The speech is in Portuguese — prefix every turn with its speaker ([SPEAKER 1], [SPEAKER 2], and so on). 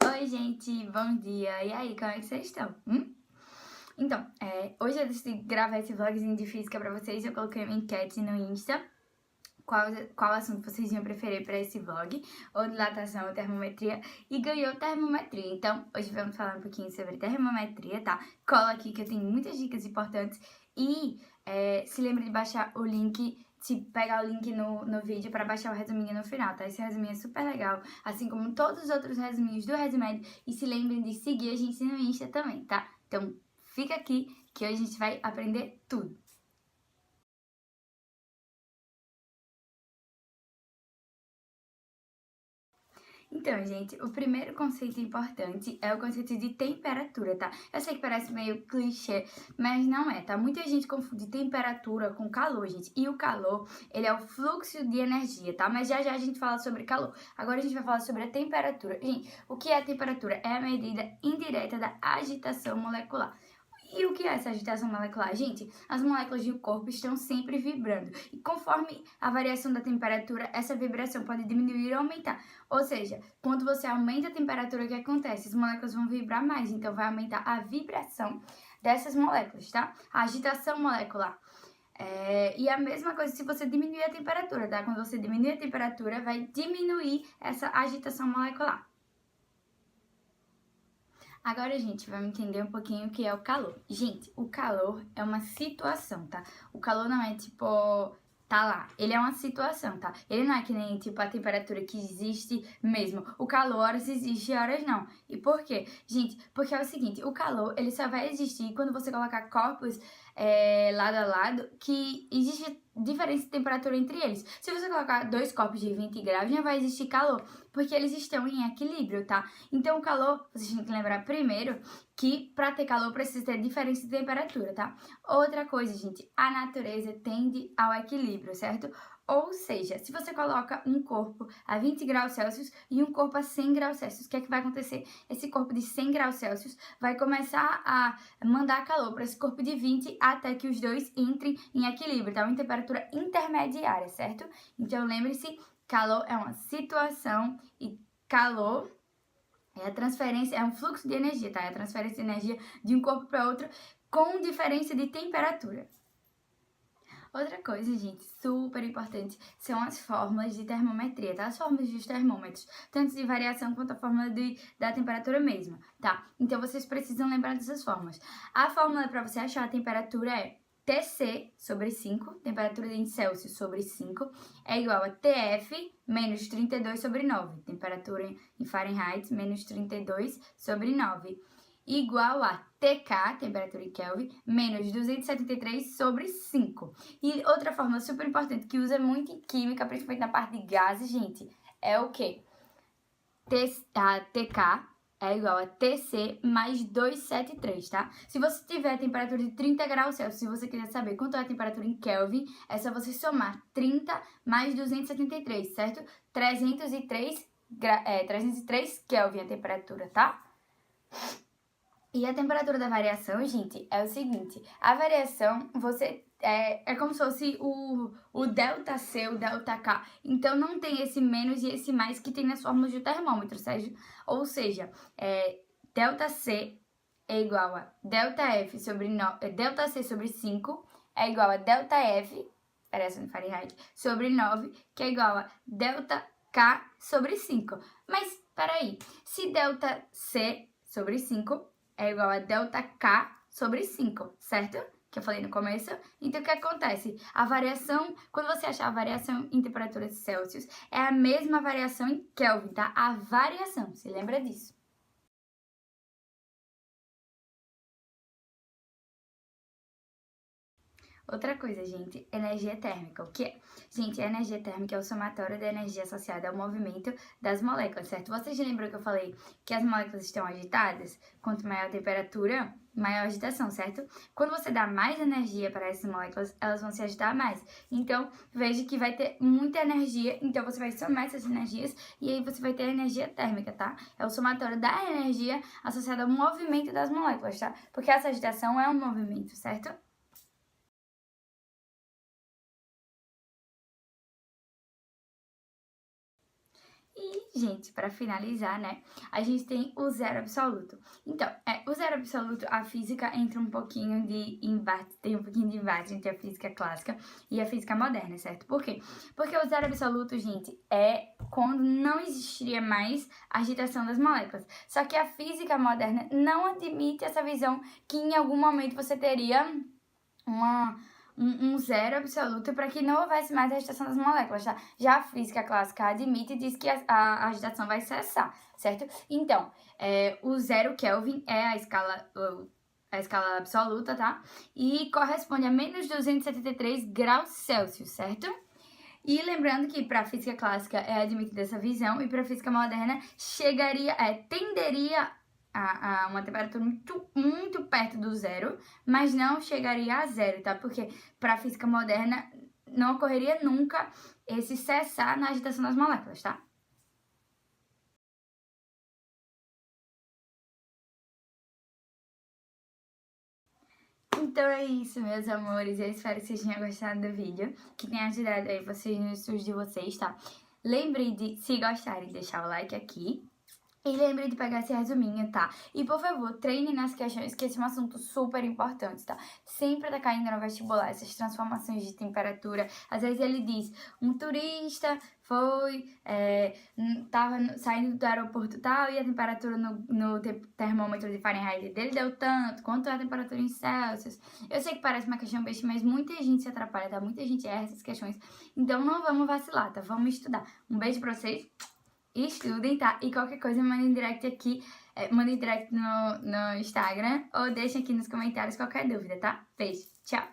[SPEAKER 1] Oi, gente, bom dia! E aí, como é que vocês estão? Então, hoje eu decidi gravar esse vlogzinho de física pra vocês. Eu coloquei uma enquete no Insta, qual assunto vocês iam preferir pra esse vlog, ou dilatação ou termometria, e ganhou termometria. Então, hoje vamos falar um pouquinho sobre termometria, tá? Cola aqui que eu tenho muitas dicas importantes e se lembre de baixar o link, se pegar o link no vídeo para baixar o resuminho no final, tá? Esse resuminho é super legal, assim como todos os outros resuminhos do Resumed. E se lembrem de seguir a gente no Insta também, tá? Então, fica aqui que hoje a gente vai aprender tudo. Então, gente, o primeiro conceito importante é o conceito de temperatura, tá? Eu sei que parece meio clichê, mas não é, tá? Muita gente confunde temperatura com calor, gente. E o calor, ele é o fluxo de energia, tá? Mas já já a gente fala sobre calor. Agora a gente vai falar sobre a temperatura. Gente, o que é a temperatura? É a medida indireta da agitação molecular. E o que é essa agitação molecular? Gente, as moléculas do corpo estão sempre vibrando. E conforme a variação da temperatura, essa vibração pode diminuir ou aumentar. Ou seja, quando você aumenta a temperatura, o que acontece? As moléculas vão vibrar mais, então vai aumentar a vibração dessas moléculas, tá? A agitação molecular. E a mesma coisa se você diminuir a temperatura, tá? Quando você diminui a temperatura, vai diminuir essa agitação molecular. Agora, gente, vamos entender um pouquinho o que é o calor. Gente, o calor é uma situação, tá? O calor não é tipo, tá lá. Ele é uma situação, tá? Ele não é que nem, tipo, a temperatura que existe mesmo. O calor, horas existe, horas não. E por quê? Gente, porque é o seguinte, o calor, ele só vai existir quando você colocar corpos lado a lado, que existe diferença de temperatura entre eles. Se você colocar dois corpos de 20 graus, já vai existir calor, porque eles estão em equilíbrio, tá? Então, o calor, vocês têm que lembrar primeiro que para ter calor precisa ter diferença de temperatura, tá? Outra coisa, gente, a natureza tende ao equilíbrio, certo? Ou seja, se você coloca um corpo a 20 graus Celsius e um corpo a 100 graus Celsius, o que é que vai acontecer? Esse corpo de 100 graus Celsius vai começar a mandar calor para esse corpo de 20 até que os dois entrem em equilíbrio, tá? Uma temperatura intermediária, certo? Então, lembre-se, calor é uma situação e calor é a transferência, é um fluxo de energia, tá? É a transferência de energia de um corpo para outro com diferença de temperatura. Outra coisa, gente, super importante, são as fórmulas de termometria, tá? As fórmulas dos termômetros, tanto de variação quanto a fórmula da temperatura mesma, tá? Então, vocês precisam lembrar dessas fórmulas. A fórmula para você achar a temperatura é Tc sobre 5, temperatura em Celsius sobre 5, é igual a Tf menos 32 sobre 9, temperatura em Fahrenheit menos 32 sobre 9, igual a TK, temperatura em Kelvin, menos 273 sobre 5. E outra fórmula super importante que usa muito em química, principalmente na parte de gases, gente, é o quê? A TK é igual a TC mais 273, tá? Se você tiver a temperatura de 30 graus Celsius, se você quiser saber quanto é a temperatura em Kelvin, é só você somar 30 mais 273, certo? 303 Kelvin a temperatura, tá? E a temperatura da variação, gente, é o seguinte. A variação, você é como se fosse o delta C, o delta K. Então, não tem esse menos e esse mais que tem nas fórmulas do termômetro, certo? Ou seja, delta C é igual a delta F sobre delta C sobre 5 é igual a delta F, parece no Fahrenheit, sobre 9, que é igual a delta K sobre 5. Mas, peraí, se delta C sobre 5 é igual a delta K sobre 5, certo? Que eu falei no começo. Então, o que acontece? A variação, quando você achar a variação em temperatura Celsius, é a mesma variação em Kelvin, tá? A variação, se lembra disso. Outra coisa, gente, energia térmica. O que é? Gente, a energia térmica é o somatório da energia associada ao movimento das moléculas, certo? Vocês lembram que eu falei que as moléculas estão agitadas? Quanto maior a temperatura, maior a agitação, certo? Quando você dá mais energia para essas moléculas, elas vão se agitar mais. Então, veja que vai ter muita energia, então você vai somar essas energias e aí você vai ter energia térmica, tá? É o somatório da energia associada ao movimento das moléculas, tá? Porque essa agitação é um movimento, certo? E, gente, para finalizar, né, a gente tem o zero absoluto. Então, o zero absoluto, a física entra um pouquinho de embate, tem um pouquinho de embate entre a física clássica e a física moderna, certo? Por quê? Porque o zero absoluto, gente, é quando não existiria mais agitação das moléculas. Só que a física moderna não admite essa visão que em algum momento você teria um zero absoluto para que não houvesse mais agitação das moléculas, tá? Já a física clássica admite e diz que a agitação vai cessar, certo? Então, o zero Kelvin é a escala absoluta, tá? E corresponde a menos 273 graus Celsius, certo? E lembrando que para a física clássica é admitida essa visão e para a física moderna tenderia a uma temperatura muito perto do zero, mas não chegaria a zero, tá? Porque para a física moderna não ocorreria nunca esse cessar na agitação das moléculas, tá? Então é isso, meus amores. Eu espero que vocês tenham gostado do vídeo, que tenha ajudado aí vocês nos estudos de vocês, tá? Lembrem de, se gostarem, deixar o like aqui. E lembre de pegar esse resuminho, tá? E, por favor, treine nas questões, que esse é um assunto super importante, tá? Sempre tá caindo no vestibular essas transformações de temperatura. Às vezes ele diz, um turista tava saindo do aeroporto tal e a temperatura no termômetro de Fahrenheit dele deu tanto, quanto é a temperatura em Celsius. Eu sei que parece uma questão besta, mas muita gente se atrapalha, tá? Muita gente erra essas questões. Então, não vamos vacilar, tá? Vamos estudar. Um beijo pra vocês. Estudem, tá? E qualquer coisa, mandem direct aqui, mandem direct no Instagram ou deixem aqui nos comentários qualquer dúvida, tá? Beijo, tchau!